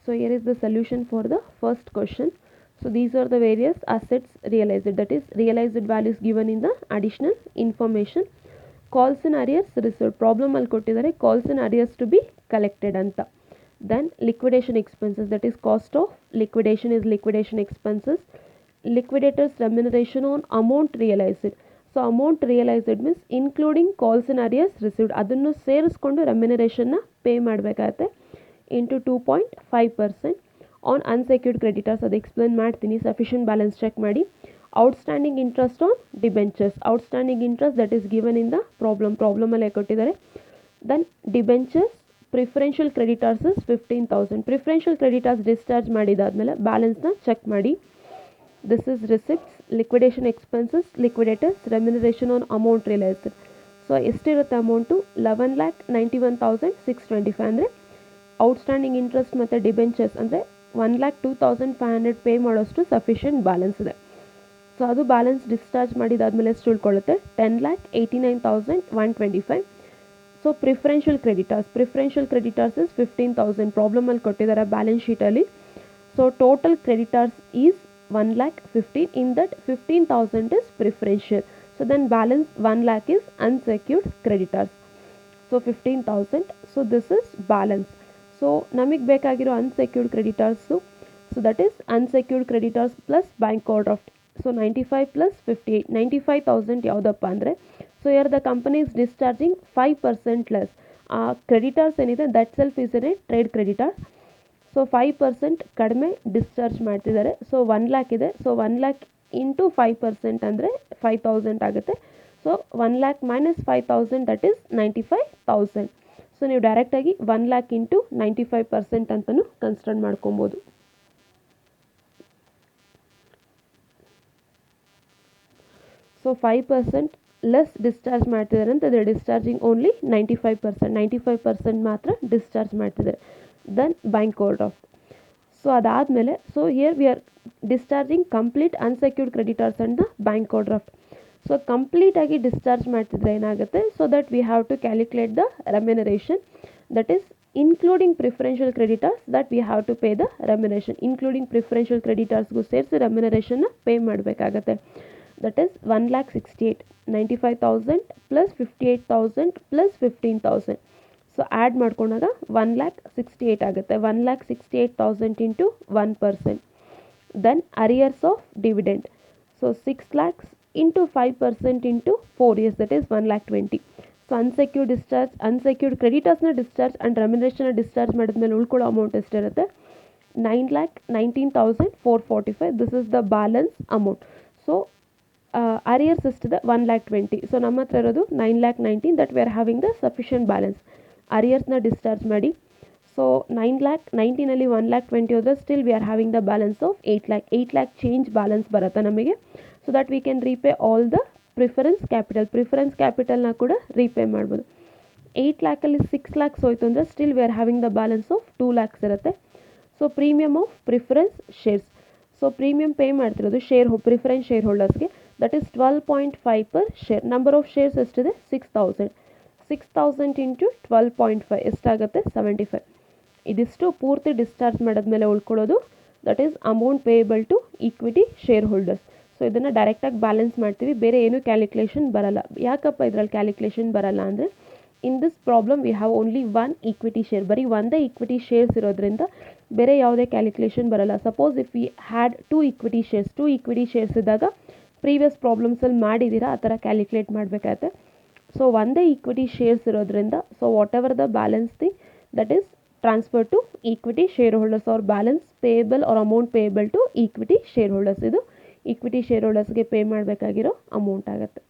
So here is the solution for the first question. So these are the various assets realized, that is realized values given in the additional information. Calls in arrears received, problem ಅಲ್ಲಿ ಕೊಟ್ಟಿದ್ದಾರೆ calls in arrears to be collected ಅಂತ. Then liquidation expenses, that is cost of liquidation is liquidation expenses. Liquidators remuneration on amount realized. So amount realised means including calls in arrears received ಅದನ್ನು ಸೇರಿಸ್ಕೊಂಡು ರೆಮ್ಯುನರೇಷನ್ನ pay ಮಾಡಬೇಕಾಗತ್ತೆ into 2.5%. On unsecured creditors ಅದು explain ಮಾಡ್ತೀನಿ. Sufficient balance check ಮಾಡಿ. Outstanding interest on debentures, outstanding interest that is given in the ಪ್ರಾಬ್ಲಮಲ್ಲೇ ಕೊಟ್ಟಿದ್ದಾರೆ. Then debentures preferential creditors is 15,000. Preferential creditors discharge ಮಾಡಿದಾದ್ಮೇಲೆ ಬ್ಯಾಲೆನ್ಸ್ನ ಚೆಕ್ ಮಾಡಿ. This is receipts, liquidation expenses, liquidators, remuneration on amount realized. So ಎಷ್ಟಿರುತ್ತೆ amount 11,91,625 ಅಂದರೆ outstanding interest ಮತ್ತು debentures ಅಂದರೆ 1,02,500 pay ಮಾಡೋಷ್ಟು ಸಫಿಷಿಯೆಂಟ್ ಬ್ಯಾಲೆನ್ಸ್ ಇದೆ. ಸೊ ಅದು ಬ್ಯಾಲೆನ್ಸ್ ಡಿಸ್ಚಾರ್ಜ್ ಮಾಡಿದಾದ್ಮೇಲೆ ಎಷ್ಟು ಉಳ್ಕೊಳ್ಳುತ್ತೆ 10,89,125. ಸೊ ಪ್ರಿಫರೆನ್ಷಿಯಲ್ ಕ್ರೆಡಿಟರ್ಸ್ ಇಸ್ 15,000 ಪ್ರಾಬ್ಲಮಲ್ಲಿ ಕೊಟ್ಟಿದ್ದಾರೆ ಬ್ಯಾಲೆನ್ಸ್ ಶೀಟಲ್ಲಿ. So total creditors is 1,15,000. In that 15,000 is preferential. So then balance 1,00,000 is unsecured creditors. So 15,000. So this is balance. So ನಮಗೆ ಬೇಕಾಗಿರೋ unsecured creditors. So that is unsecured creditors plus bank overdraft. So 95 plus 58. 95,000 ಯಾವುದಪ್ಪ ಅಂದರೆ so here the company is discharging 5% less. Creditors ಏನಿದೆ that self is a trade creditor. So 5% ಕಡಿಮೆ discharge ಮಾಡ್ತಿದ್ದಾರೆ. So 1,00,000 ಇದೆ. So 1,00,000 into 5% ಅಂದರೆ 5,000 ಆಗುತ್ತೆ. So 1,00,000 minus 5,000 that is 95,000. So ನೀವು ಡೈರೆಕ್ಟಾಗಿ 1,00,000 ಇಂಟು 95% ಅಂತಲೂ ಕನ್ಸಿಡರ್ ಮಾಡ್ಕೊಬೋದು. ಸೊ 5% ಲೆಸ್ ಡಿಸ್ಚಾರ್ಜ್ ಮಾಡ್ತಿದ್ದಾರೆ ಅಂತ ಅದೇ ಡಿಸ್ಚಾರ್ಜಿಂಗ್ ಓನ್ಲಿ 95% ಮಾತ್ರ ಡಿಸ್ಚಾರ್ಜ್ ಮಾಡ್ತಿದ್ದಾರೆ. Then bank overdraft. ಸೊ ಅದಾದಮೇಲೆ so here we are discharging complete unsecured creditors and the bank overdraft. So ಕಂಪ್ಲೀಟಾಗಿ ಡಿಸ್ಚಾರ್ಜ್ ಮಾಡ್ತಿದ್ರೆ ಏನಾಗುತ್ತೆ so that we have to calculate the remuneration that is including preferential creditors that we have to pay the remuneration. Including preferential ಕ್ರೆಡಿಟರ್ಸ್ಗೂ ಸೇರಿಸಿ ರೆಮ್ಯುನರೇಷನ್ನ pay ಮಾಡಬೇಕಾಗತ್ತೆ. That is 1,68,000. 95,000 plus 58,000 plus 15,000. So add ಮಾಡ್ಕೊಂಡಾಗ 1,68,000 ಆಗುತ್ತೆ. 1,68,000 into 1%. Then arrears of dividend. So 6,00,000 into 5% into 4 years that is 1,20,000. So unsecured ಕ್ರೆಡಿಟರ್ಸ್ನ discharge and ರೆಮ್ಯುನರೇಷನ್ನ discharge ಮಾಡಿದ್ಮೇಲೆ ಉಳ್ಕೊಳ್ಳೋ ಅಮೌಂಟ್ ಎಷ್ಟಿರುತ್ತೆ 9,19,445. This is the balance amount. So arrears ಎಷ್ಟಿದೆ 1,20,000. So ನಮ್ಮ ಹತ್ರ ಇರೋದು 9,19,000 that we are having the sufficient balance. ಅರಿಯರ್ಸ್ನ ಡಿಸ್ಚಾರ್ಜ್ ಮಾಡಿ. ಸೊ 9,19,000 1,20,000 ಹೋದರೆ still we are having the balance of 8,00,000. 8,00,000 change balance ಬರುತ್ತೆ ನಮಗೆ. So that we can repay all the preference ಕ್ಯಾಪಿಟಲ್ನ ಕೂಡ ರೀಪೇ ಮಾಡ್ಬೋದು. 8,00,000 6,00,000 ಹೋಯ್ತು ಅಂದರೆ still we are having the balance of 2,00,000 ಇರುತ್ತೆ. So premium of preference shares. So premium pay ಮಾಡ್ತಿರೋದು preference share ಹೋಲ್ಡರ್ಸ್ಗೆ that is 12.5 per share. Number of shares ಎಷ್ಟಿದೆ 6,000. 6,000 into 12.5 ಎಷ್ಟಾಗುತ್ತೆ 75. ಇದಿಷ್ಟು ಪೂರ್ತಿ ಡಿಸ್ಚಾರ್ಜ್ ಮಾಡಿದ್ಮೇಲೆ ಉಳ್ಕೊಳ್ಳೋದು that is amount payable to equity share holders. So ಇದನ್ನು ಡೈರೆಕ್ಟಾಗಿ ಬ್ಯಾಲೆನ್ಸ್ ಮಾಡ್ತೀವಿ, ಬೇರೆ ಏನೂ ಕ್ಯಾಲ್ಕುಲೇಷನ್ ಬರಲ್ಲ. ಯಾಕಪ್ಪ ಇದರಲ್ಲಿ ಕ್ಯಾಲ್ಕುಲೇಷನ್ ಬರಲ್ಲ ಅಂದರೆ in this problem we have only one equity share. ಬರೀ ಒಂದೇ ಈಕ್ವಿಟಿ ಶೇರ್ಸ್ ಇರೋದ್ರಿಂದ ಬೇರೆ ಯಾವುದೇ ಕ್ಯಾಲ್ಕುಲೇಷನ್ ಬರಲ್ಲ. Suppose if we had two equity shares ಇದ್ದಾಗ ಪ್ರೀವಿಯಸ್ ಪ್ರಾಬ್ಲಮ್ಸಲ್ಲಿ ಮಾಡಿದ್ದೀರಾ ಆ ಥರ ಕ್ಯಾಲ್ಕುಲೇಟ್ ಮಾಡಬೇಕಾಗತ್ತೆ. ಸೊ ಒಂದೇ ಈಕ್ವಿಟಿ ಶೇರ್ಸ್ ಇರೋದ್ರಿಂದ so whatever the balance that is transfer to equity share holders or balance payable or amount payable to equity share holders. ಇದು equity share ಹೋಲ್ಡರ್ಸ್ಗೆ ಪೇ ಮಾಡಬೇಕಾಗಿರೋ ಅಮೌಂಟ್ ಆಗುತ್ತೆ.